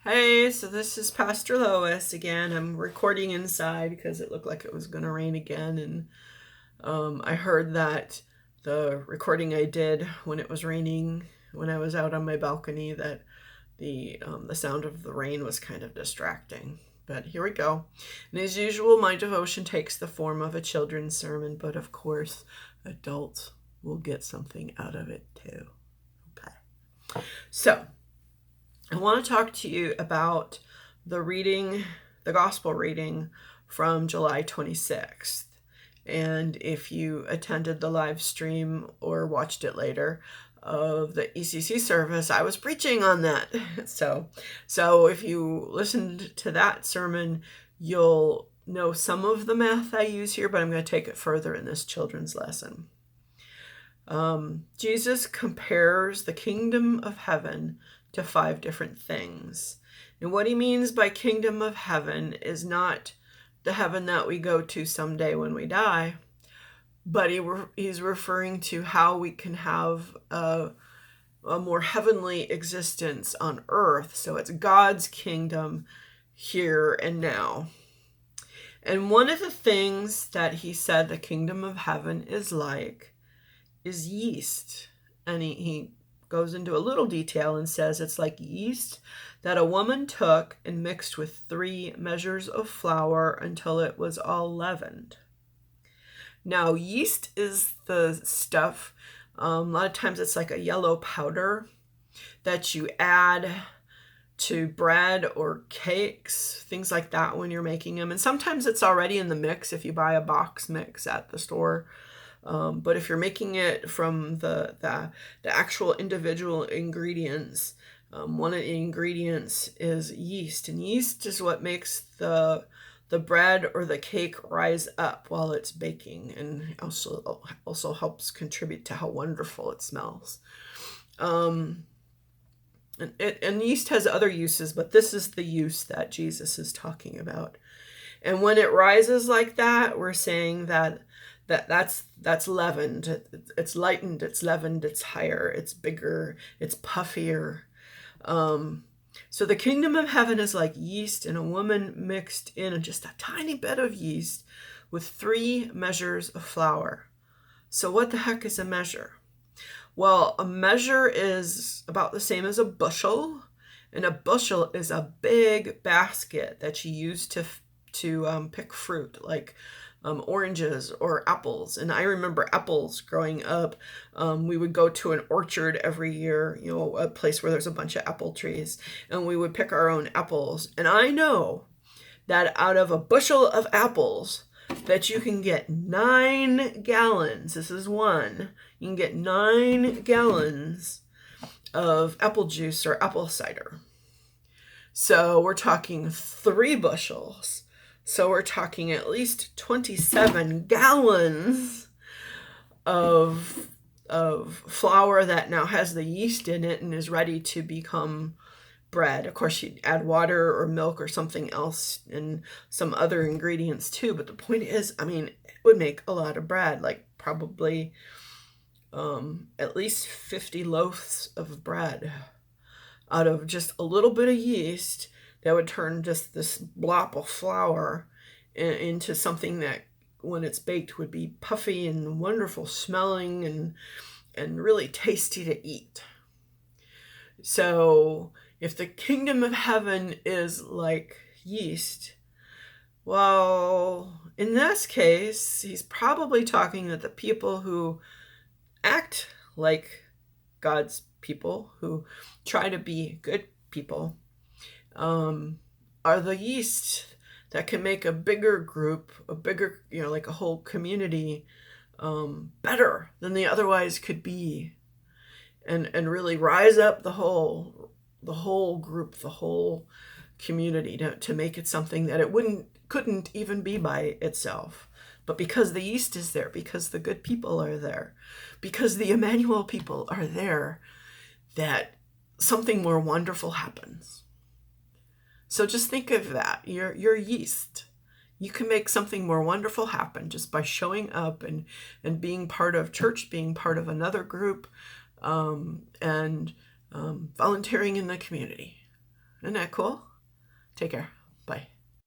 Hey, so this is Pastor Lois again. I'm recording inside because it looked like it was going to rain again. And I heard that the recording I did when it was raining, when I was out on my balcony, that the sound of the rain was kind of distracting. But here we go. And as usual, my devotion takes the form of a children's sermon, but of course, adults will get something out of it too. Okay. So, I want to talk to you about the gospel reading from July 26th. And if you attended the live stream or watched it later of the ECC service, I was preaching on that. So if you listened to that sermon, you'll know some of the math I use here, but I'm going to take it further in this children's lesson. Jesus compares the kingdom of heaven to 5 different things. And what he means by kingdom of heaven is not the heaven that we go to someday when we die, but he's referring to how we can have a more heavenly existence on earth. So it's God's kingdom here and now. And one of the things that he said the kingdom of heaven is like is yeast. And he goes into a little detail and says it's like yeast that a woman took and mixed with 3 measures of flour until it was all leavened. Now, yeast is the stuff, a lot of times it's like a yellow powder that you add to bread or cakes, things like that when you're making them. And sometimes it's already in the mix if you buy a box mix at the store. But if you're making it from the actual individual ingredients, one of the ingredients is yeast. And yeast is what makes the bread or the cake rise up while it's baking, and also helps contribute to how wonderful it smells. And yeast has other uses, but this is the use that Jesus is talking about. And when it rises like that, we're saying that's leavened. It's lightened, it's leavened, it's higher, it's bigger, it's puffier. So the kingdom of heaven is like yeast, and a woman mixed in just a tiny bit of yeast with 3 measures of flour. So what the heck is a measure? Well, a measure is about the same as a bushel, and a bushel is a big basket that you use to pick fruit, like oranges or apples. And I remember apples growing up. We would go to an orchard every year, a place where there's a bunch of apple trees, and we would pick our own apples. And I know that out of a bushel of apples that you can get 9 gallons. This is one. You can get 9 gallons of apple juice or apple cider. So we're talking 3 bushels. So we're talking at least 27 gallons of flour that now has the yeast in it and is ready to become bread. Of course, you'd add water or milk or something else and some other ingredients too. But the point is, it would make a lot of bread, like probably at least 50 loaves of bread out of just a little bit of yeast that would turn just this blob of flour into something that, when it's baked, would be puffy and wonderful smelling and really tasty to eat. So if the kingdom of heaven is like yeast, well, in this case, he's probably talking that the people who act like God's people, who try to be good people, are the yeast that can make a bigger group, like a whole community, better than they otherwise could be, and really rise up the whole group, the whole community to make it something that it couldn't even be by itself. But because the yeast is there, because the good people are there, because the Emmanuel people are there, that something more wonderful happens. So just think of that. Your yeast. You can make something more wonderful happen just by showing up and being part of church, being part of another group, and volunteering in the community. Isn't that cool? Take care. Bye.